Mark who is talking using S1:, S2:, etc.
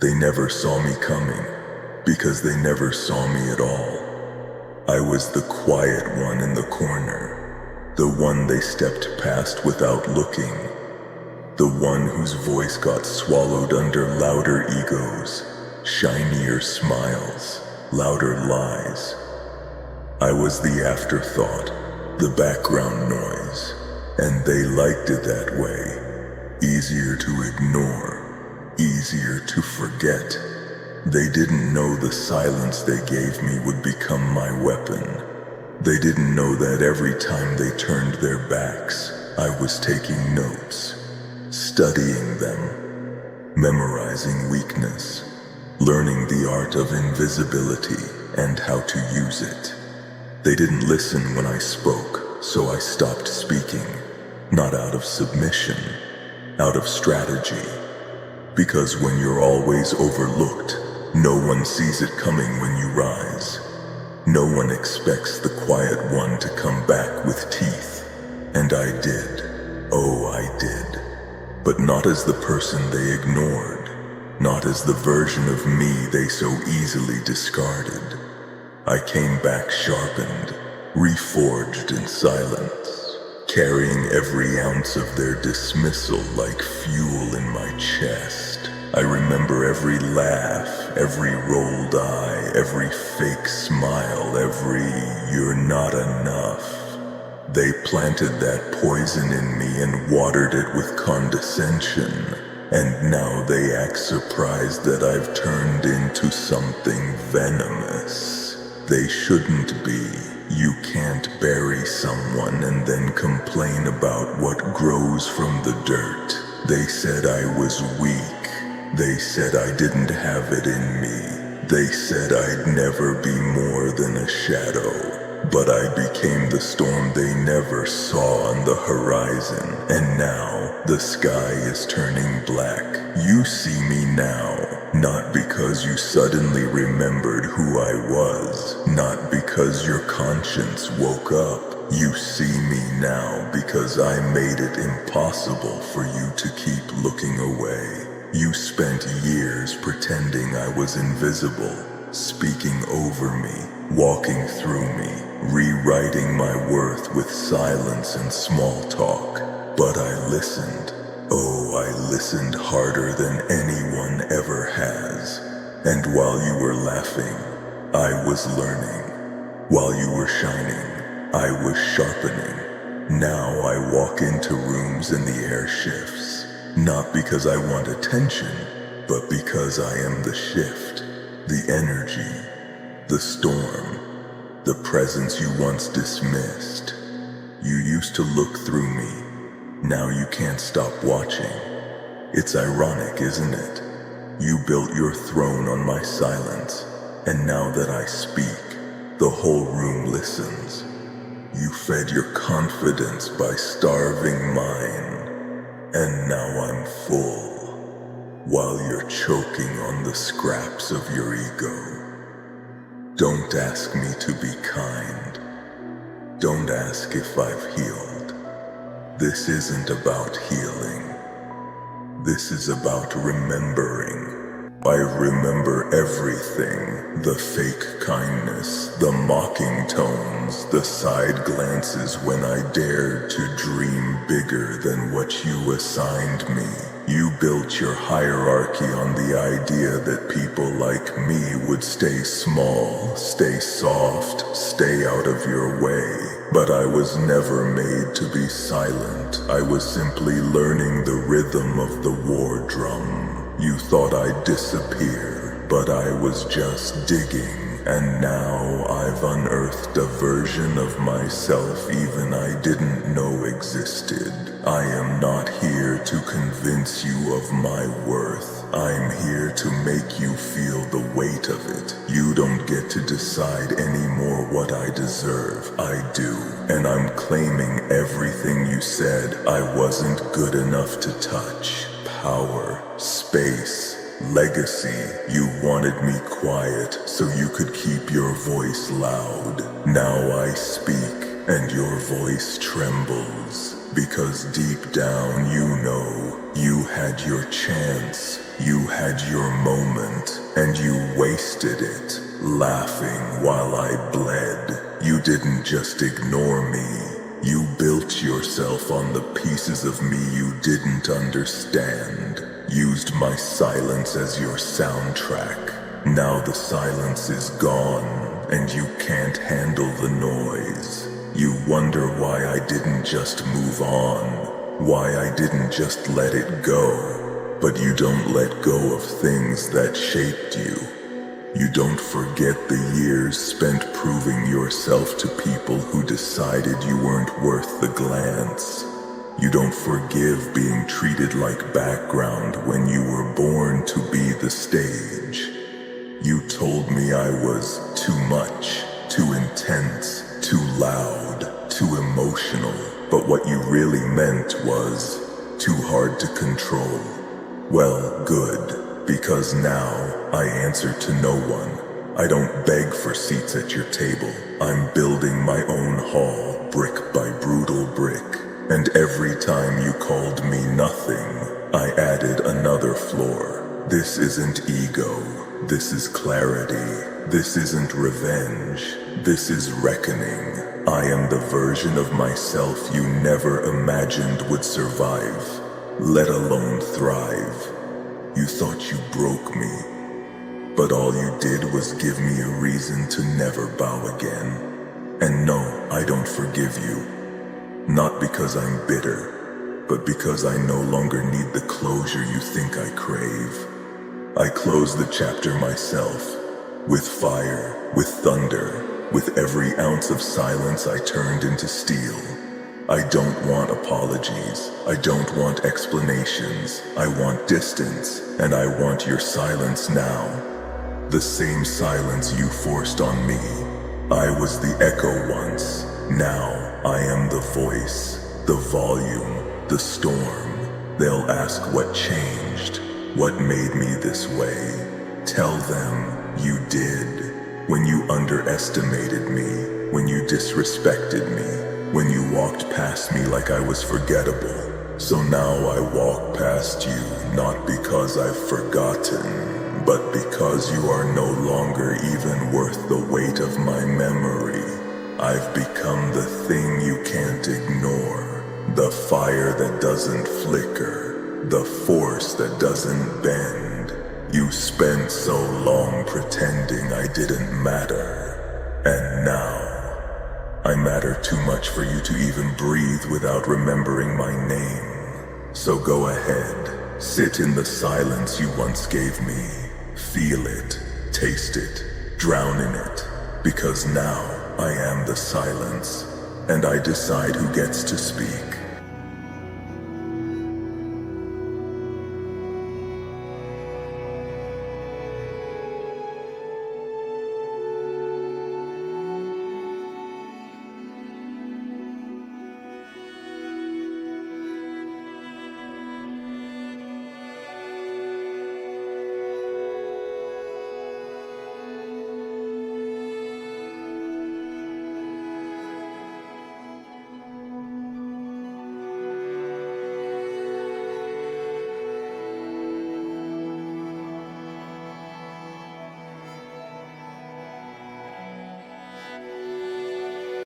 S1: They never saw me coming, because they never saw me at all. I was the quiet one in the corner, the one they stepped past without looking, the one whose voice got swallowed under louder egos, shinier smiles, louder lies. I was the afterthought, the background noise, and they liked it that way. Easier to ignore, easier to forget. They didn't know the silence they gave me would become my weapon. They didn't know that every time they turned their backs, I was taking notes, studying them, memorizing weakness, learning the art of invisibility and how to use it. They didn't listen when I spoke, so I stopped speaking, not out of submission, out of strategy. Because when you're always overlooked, no one sees it coming when you rise. No one expects the quiet one to come back with teeth. And I did. Oh, I did. But not as the person they ignored. Not as the version of me they so easily discarded. I came back sharpened, reforged in silence, carrying every ounce of their dismissal like fuel in my chest. I remember every laugh, every rolled eye, every fake smile, every "you're not enough." They planted that poison in me and watered it with condescension, and now they act surprised that I've turned into something venomous. They shouldn't be. You can't bury someone and then complain about what grows from the dirt. They said I was weak. They said I didn't have it in me. They said I'd never be more than a shadow. But I became the storm they never saw on the horizon. And now, the sky is turning black. You see me now, not because you suddenly remembered who I was, not because your conscience woke up. You see me now because I made it impossible for you to keep looking away. You spent years pretending I was invisible, speaking over me, walking through me, rewriting my worth with silence and small talk. But I listened. Oh, I listened harder than anyone ever has. And while you were laughing, I was learning. While you were shining, I was sharpening. Now I walk into rooms and the air shifts. Not because I want attention, but because I am the shift, the energy, the storm, the presence you once dismissed. You used to look through me. Now you can't stop watching. It's ironic, isn't it? You built your throne on my silence, and now that I speak, the whole room listens. You fed your confidence by starving mine, and now I'm full, while you're choking on the scraps of your ego. Don't ask me to be kind. Don't ask if I've healed. This isn't about healing. This is about remembering. I remember everything. The fake kindness, the mocking tones, the side glances when I dared to dream bigger than what you assigned me. You built your hierarchy on the idea that people like me would stay small, stay soft, stay out of your way. But I was never made to be silent. I was simply learning the rhythm of the war drum. You thought I'd disappear, but I was just digging. And now I've unearthed a version of myself even I didn't know existed. I am not here to convince you of my worth. I'm here to make you feel the weight of it. You don't get to decide anymore what I deserve. I do. And I'm claiming everything you said I wasn't good enough to touch. Power, space, legacy. You wanted me quiet so you could keep your voice loud. Now I speak and your voice trembles, because deep down you know you had your chance. You had your moment, and you wasted it, laughing while I bled. You didn't just ignore me. You built yourself on the pieces of me you didn't understand. Used my silence as your soundtrack. Now the silence is gone, and you can't handle the noise. You wonder why I didn't just move on, why I didn't just let it go. But you don't let go of things that shaped you. You don't forget the years spent proving yourself to people who decided you weren't worth the glance. You don't forgive being treated like background when you were born to be the stage. You told me I was too much, too intense, too loud, too emotional. But what you really meant was too hard to control. Well, good, because now I answer to no one. I don't beg for seats at your table. I'm building my own hall, brick by brutal brick. And every time you called me nothing, I added another floor. This isn't ego. This is clarity. This isn't revenge. This is reckoning. I am the version of myself you never imagined would survive, let alone thrive. You thought you broke me, but all you did was give me a reason to never bow again. And no, I don't forgive you. Not because I'm bitter, but because I no longer need the closure you think I crave. I close the chapter myself, with fire, with thunder, with every ounce of silence I turned into steel. I don't want apologies. I don't want explanations. I want distance, and I want your silence now. The same silence you forced on me. I was the echo once. Now I am the voice, the volume, the storm. They'll ask what changed, what made me this way. Tell them you did. When you underestimated me, when you disrespected me, when you walked past me like I was forgettable. So now I walk past you, not because I've forgotten, but because you are no longer even worth the weight of my memory. I've become the thing you can't ignore, the fire that doesn't flicker, the force that doesn't bend. You spent so long pretending I didn't matter, and now I matter too much for you to even breathe without remembering my name. So go ahead, sit in the silence you once gave me. Feel it, taste it, drown in it. Because now I am the silence, and I decide who gets to speak.